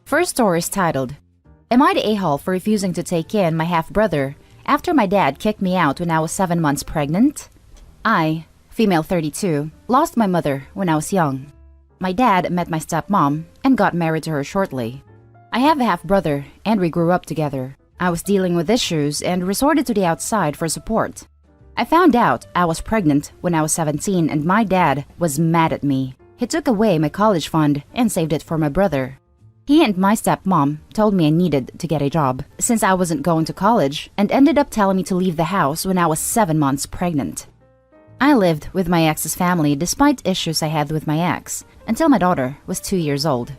First story is titled, Am I the a-hole for refusing to take in my half-brother after my dad kicked me out when I was 7 months pregnant? I, female 32, lost my mother when I was young. My dad met my stepmom and got married to her shortly. I have a half-brother and we grew up together. I was dealing with issues and resorted to the outside for support. I found out I was pregnant when I was 17 and my dad was mad at me. He took away my college fund and saved it for my brother. He and my stepmom told me I needed to get a job since I wasn't going to college and ended up telling me to leave the house when I was 7 months pregnant. I lived with my ex's family despite issues I had with my ex until my daughter was 2 years old.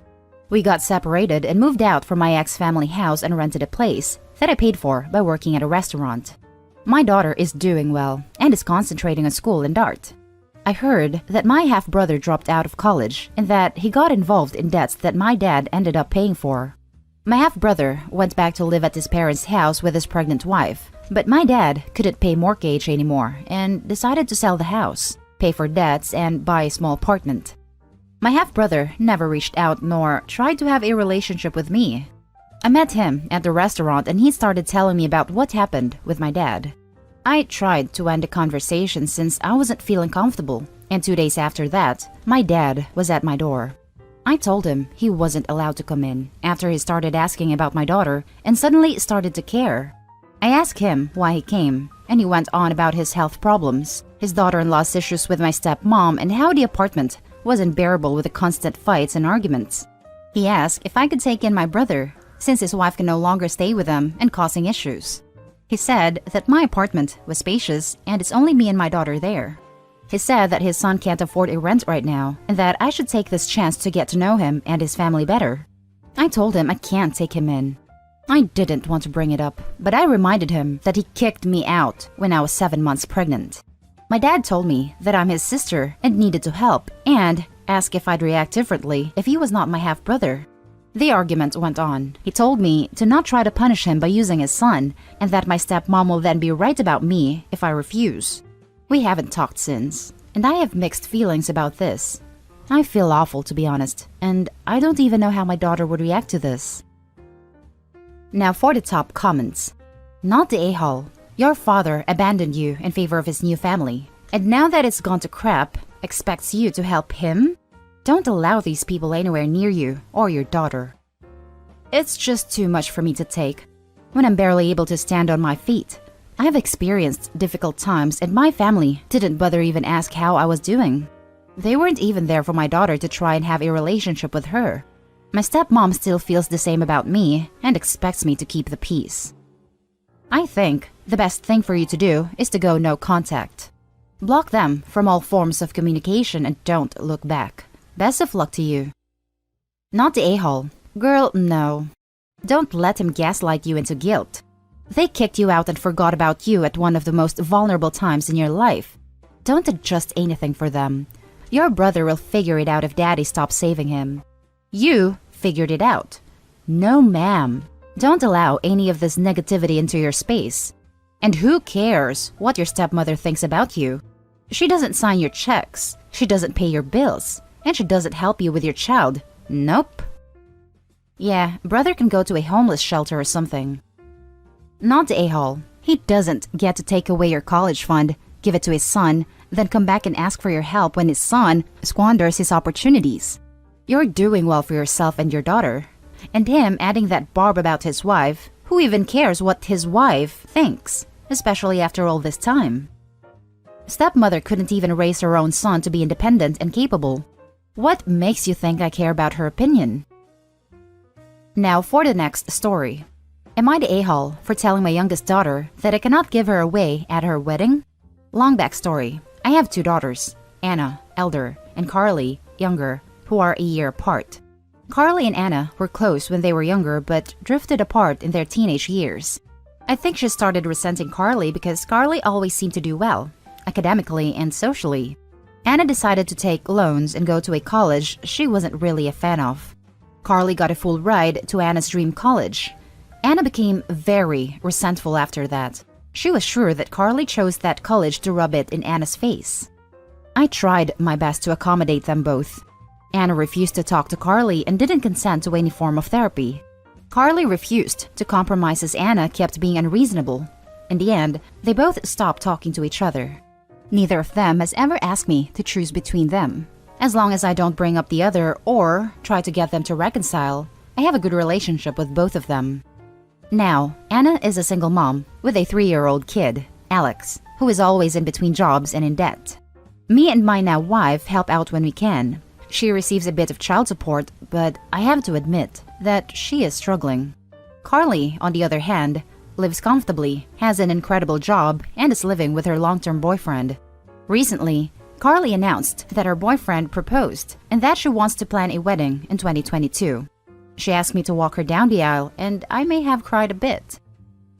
We got separated and moved out from my ex family house and rented a place that I paid for by working at a restaurant. My daughter is doing well and is concentrating on school and art. I heard that my half-brother dropped out of college and that he got involved in debts that my dad ended up paying for. My half-brother went back to live at his parents' house with his pregnant wife, but my dad couldn't pay mortgage anymore and decided to sell the house, pay for debts, and buy a small apartment. My half-brother never reached out nor tried to have a relationship with me. I met him at the restaurant and he started telling me about what happened with my dad. I tried to end the conversation since I wasn't feeling comfortable, and 2 days after that, my dad was at my door. I told him he wasn't allowed to come in after he started asking about my daughter and suddenly started to care. I asked him why he came, and he went on about his health problems, his daughter-in-law's issues with my stepmom, and how the apartment was unbearable with the constant fights and arguments. He asked if I could take in my brother, since his wife can no longer stay with them and causing issues. He said that my apartment was spacious and it's only me and my daughter there. He said that his son can't afford a rent right now and that I should take this chance to get to know him and his family better. I told him I can't take him in. I didn't want to bring it up, but I reminded him that he kicked me out when I was 7 months pregnant. My dad told me that I'm his sister and needed to help and asked if I'd react differently if he was not my half-brother. The argument went on. He told me to not try to punish him by using his son, and that my stepmom will then be right about me if I refuse. We haven't talked since, and I have mixed feelings about this. I feel awful, to be honest, and I don't even know how my daughter would react to this. Now for the top comments. Not the a-hole. Your father abandoned you in favor of his new family, and now that it's gone to crap, expects you to help him? Don't allow these people anywhere near you or your daughter. It's just too much for me to take when I'm barely able to stand on my feet. I have experienced difficult times and my family didn't bother even ask how I was doing. They weren't even there for my daughter to try and have a relationship with her. My stepmom still feels the same about me and expects me to keep the peace. I think the best thing for you to do is to go no contact. Block them from all forms of communication and don't look back. Best of luck to you. Not the a-hole. Girl, no. Don't let him gaslight you into guilt. They kicked you out and forgot about you at one of the most vulnerable times in your life. Don't adjust anything for them. Your brother will figure it out if daddy stops saving him. You figured it out. No, ma'am. Don't allow any of this negativity into your space. And who cares what your stepmother thinks about you? She doesn't sign your checks. She doesn't pay your bills. And she doesn't help you with your child. Nope. Yeah, brother can go to a homeless shelter or something. Not the a-hole. He doesn't get to take away your college fund, give it to his son, then come back and ask for your help when his son squanders his opportunities. You're doing well for yourself and your daughter. And him adding that barb about his wife, who even cares what his wife thinks, especially after all this time? Stepmother couldn't even raise her own son to be independent and capable. What makes you think I care about her opinion? Now for the next story. Am I the a-hole for telling my youngest daughter that I cannot give her away at her wedding? Long backstory. I have 2 daughters, Anna, elder, and Carly, younger, who are a year apart. Carly and Anna were close when they were younger but drifted apart in their teenage years. I think she started resenting Carly because Carly always seemed to do well, academically and socially. Anna decided to take loans and go to a college she wasn't really a fan of. Carly got a full ride to Anna's dream college. Anna became very resentful after that. She was sure that Carly chose that college to rub it in Anna's face. I tried my best to accommodate them both. Anna refused to talk to Carly and didn't consent to any form of therapy. Carly refused to compromise as Anna kept being unreasonable. In the end, they both stopped talking to each other. Neither of them has ever asked me to choose between them. As long as I don't bring up the other or try to get them to reconcile, I have a good relationship with both of them. Now, Anna is a single mom with a 3-year-old kid, Alex, who is always in between jobs and in debt. Me and my now wife help out when we can. She receives a bit of child support, but I have to admit that she is struggling. Carly, on the other hand, lives comfortably, has an incredible job, and is living with her long-term boyfriend. Recently, Carly announced that her boyfriend proposed and that she wants to plan a wedding in 2022. She asked me to walk her down the aisle, and I may have cried a bit.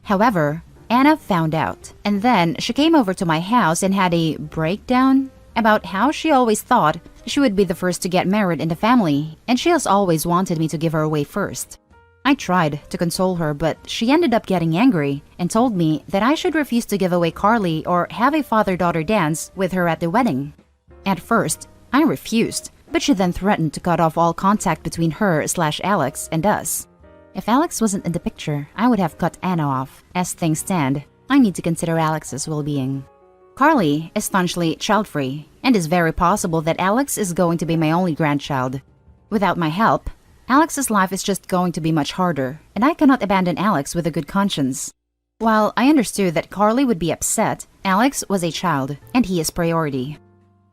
However, Anna found out, and then she came over to my house and had a breakdown about how she always thought she would be the first to get married in the family, and she has always wanted me to give her away first. I tried to console her, but she ended up getting angry and told me that I should refuse to give away Carly or have a father-daughter dance with her at the wedding. At first, I refused, but she then threatened to cut off all contact between her/Alex and us. If Alex wasn't in the picture, I would have cut Anna off. As things stand, I need to consider Alex's well-being. Carly is staunchly child-free, and it's very possible that Alex is going to be my only grandchild. Without my help, Alex's life is just going to be much harder, and I cannot abandon Alex with a good conscience. While I understood that Carly would be upset, Alex was a child, and he is priority.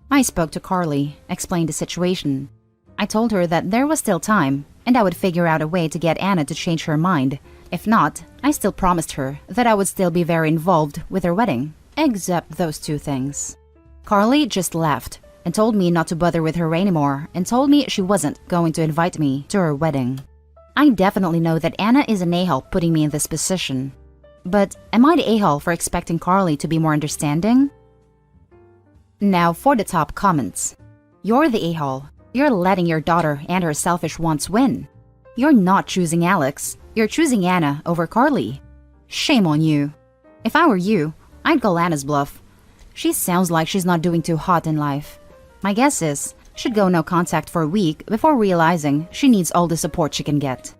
I spoke to Carly, explained the situation. I told her that there was still time, and I would figure out a way to get Anna to change her mind. If not, I still promised her that I would still be very involved with her wedding, except those 2 things. Carly just laughed and told me not to bother with her anymore and told me she wasn't going to invite me to her wedding. I definitely know that Anna is an a-hole putting me in this position. But am I the a-hole for expecting Carly to be more understanding? Now for the top comments. You're the a-hole. You're letting your daughter and her selfish wants win. You're not choosing Alex. You're choosing Anna over Carly. Shame on you. If I were you, I'd call Anna's bluff. She sounds like she's not doing too hot in life. My guess is she'd go no contact for a week before realizing she needs all the support she can get.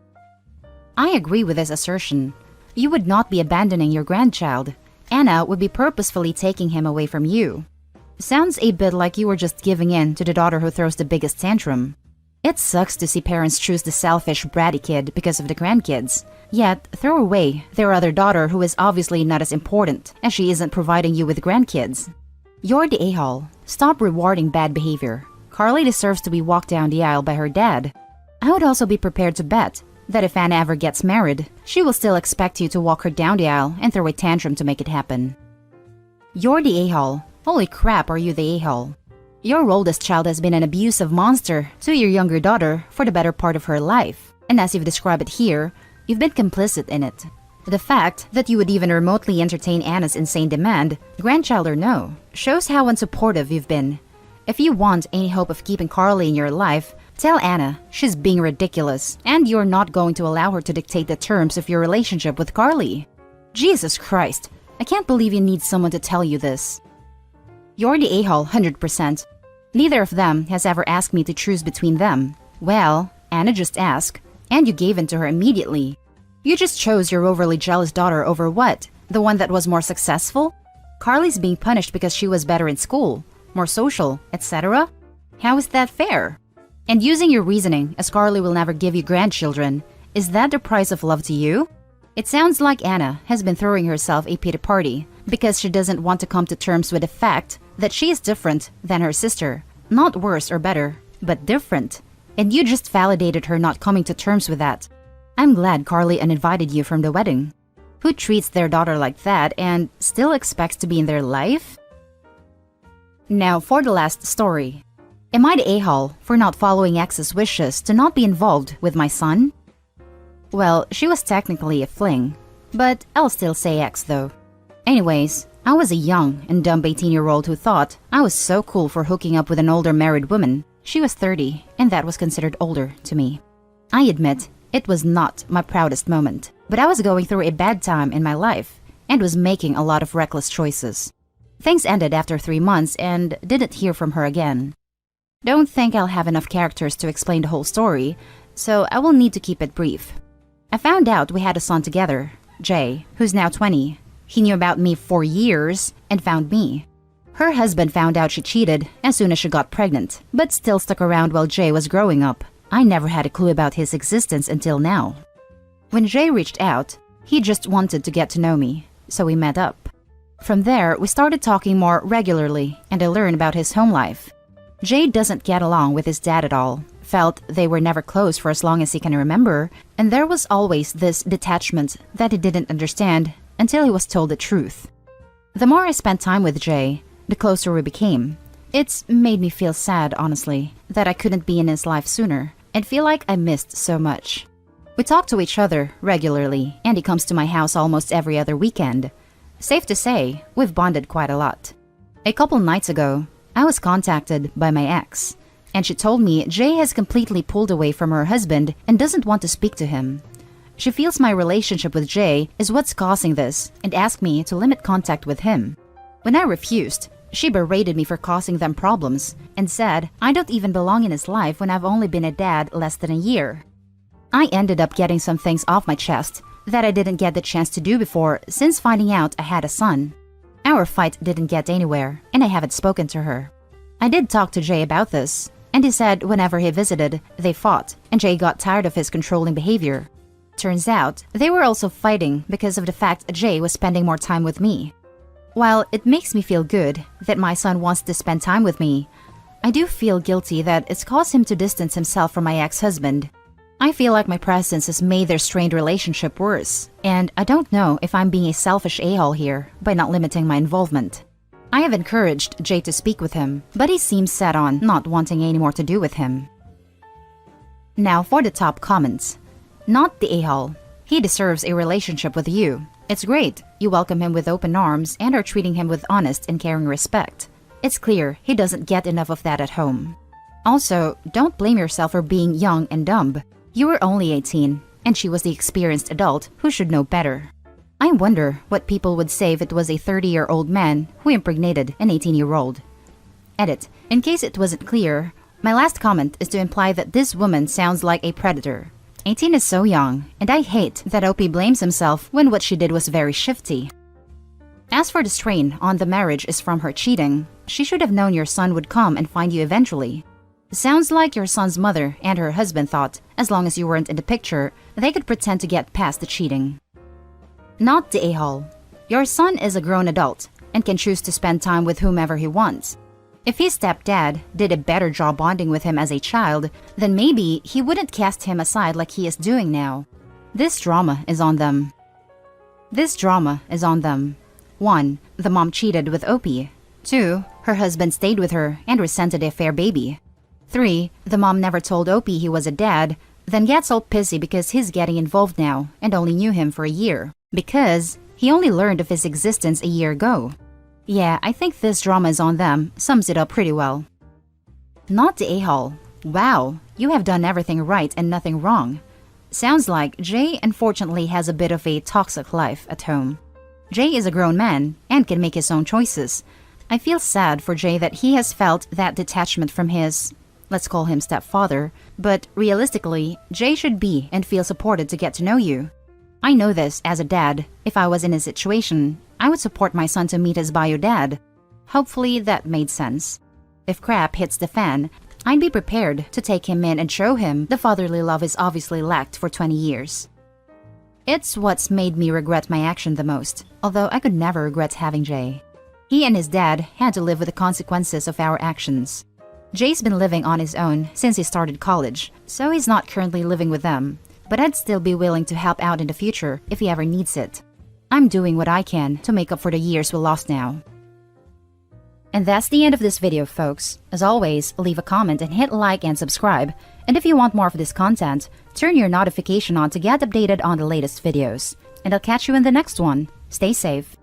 I agree with this assertion. You would not be abandoning your grandchild. Anna would be purposefully taking him away from you. Sounds a bit like you were just giving in to the daughter who throws the biggest tantrum. It sucks to see parents choose the selfish, bratty kid because of the grandkids, yet throw away their other daughter who is obviously not as important as she isn't providing you with grandkids. You're the a-hole. Stop rewarding bad behavior. Carly deserves to be walked down the aisle by her dad. I would also be prepared to bet that if Anna ever gets married, she will still expect you to walk her down the aisle and throw a tantrum to make it happen. You're the a-hole. Holy crap, are you the a-hole? Your oldest child has been an abusive monster to your younger daughter for the better part of her life, and as you've described it here, you've been complicit in it. The fact that you would even remotely entertain Anna's insane demand, grandchild or no, shows how unsupportive you've been. If you want any hope of keeping Carly in your life, tell Anna she's being ridiculous, and you're not going to allow her to dictate the terms of your relationship with Carly. Jesus Christ, I can't believe you need someone to tell you this. You're the a-hole 100%. Neither of them has ever asked me to choose between them. Well, Anna just asked, and you gave in to her immediately. You just chose your overly jealous daughter over what? The one that was more successful? Carly's being punished because she was better in school, more social, etc.? How is that fair? And using your reasoning as Carly will never give you grandchildren, is that the price of love to you? It sounds like Anna has been throwing herself a pity party because she doesn't want to come to terms with the fact that she is different than her sister. Not worse or better, but different. And you just validated her not coming to terms with that. I'm glad Carly uninvited you from the wedding. Who treats their daughter like that and still expects to be in their life? Now for the last story. Am I the a-hole for not following ex's wishes to not be involved with my son? Well, she was technically a fling, but I'll still say ex though. Anyways, I was a young and dumb 18-year-old who thought I was so cool for hooking up with an older married woman. She was 30, and that was considered older to me. I admit, it was not my proudest moment, but I was going through a bad time in my life and was making a lot of reckless choices. Things ended after 3 months and didn't hear from her again. Don't think I'll have enough characters to explain the whole story, so I will need to keep it brief. I found out we had a son together, Jay, who's now 20. He knew about me for years and found me. Her husband found out she cheated as soon as she got pregnant, but still stuck around while Jay was growing up. I never had a clue about his existence until now. When Jay reached out, he just wanted to get to know me, so we met up. From there, we started talking more regularly, and I learned about his home life. Jay doesn't get along with his dad at all, felt they were never close for as long as he can remember, and there was always this detachment that he didn't understand until he was told the truth. The more I spent time with Jay, the closer we became. It's made me feel sad, honestly, that I couldn't be in his life sooner, and feel like I missed so much. We talk to each other regularly, and he comes to my house almost every other weekend. Safe to say, we've bonded quite a lot. A couple nights ago, I was contacted by my ex, and she told me Jay has completely pulled away from her husband and doesn't want to speak to him. She feels my relationship with Jay is what's causing this and asked me to limit contact with him. When I refused, she berated me for causing them problems and said I don't even belong in his life when I've only been a dad less than a year. I ended up getting some things off my chest that I didn't get the chance to do before since finding out I had a son. Our fight didn't get anywhere, and I haven't spoken to her. I did talk to Jay about this, and he said whenever he visited, they fought, and Jay got tired of his controlling behavior. Turns out, they were also fighting because of the fact Jay was spending more time with me. While it makes me feel good that my son wants to spend time with me, I do feel guilty that it's caused him to distance himself from my ex-husband. I feel like my presence has made their strained relationship worse, and I don't know if I'm being a selfish a-hole here by not limiting my involvement. I have encouraged Jay to speak with him, but he seems set on not wanting any more to do with him. Now for the top comments. Not the a-hole. He deserves a relationship with you. It's great. You welcome him with open arms and are treating him with honest and caring respect. It's clear he doesn't get enough of that at home. Also, don't blame yourself for being young and dumb. You were only 18, and she was the experienced adult who should know better. I wonder what people would say if it was a 30-year-old man who impregnated an 18-year-old. Edit. In case it wasn't clear, my last comment is to imply that this woman sounds like a predator. 18 is so young, and I hate that OP blames himself when what she did was very shifty. As for the strain on the marriage is from her cheating, she should have known your son would come and find you eventually. Sounds like your son's mother and her husband thought, as long as you weren't in the picture, they could pretend to get past the cheating. Not the a-hole. Your son is a grown adult and can choose to spend time with whomever he wants. If his stepdad did a better job bonding with him as a child, then maybe he wouldn't cast him aside like he is doing now. This drama is on them. 1. The mom cheated with Opie. 2. Her husband stayed with her and resented a fair baby. 3. The mom never told Opie he was a dad, then gets all pissy because he's getting involved now and only knew him for a year, because he only learned of his existence a year ago. Yeah, I think this drama is on them sums it up pretty well. Not the a-hole. Wow, you have done everything right and nothing wrong. Sounds like Jay unfortunately has a bit of a toxic life at home. Jay is a grown man and can make his own choices. I feel sad for Jay that he has felt that detachment from his, let's call him stepfather, but realistically, Jay should be and feel supported to get to know you. I know this as a dad. If I was in his situation, I would support my son to meet his bio dad. Hopefully that made sense. If crap hits the fan, I'd be prepared to take him in and show him the fatherly love he's obviously lacked for 20 years. It's what's made me regret my action the most, although I could never regret having Jay. He and his dad had to live with the consequences of our actions. Jay's been living on his own since he started college, so he's not currently living with them, but I'd still be willing to help out in the future if he ever needs it. I'm doing what I can to make up for the years we lost now. And that's the end of this video, folks. As always, leave a comment and hit like and subscribe. And if you want more of this content, turn your notification on to get updated on the latest videos. And I'll catch you in the next one. Stay safe.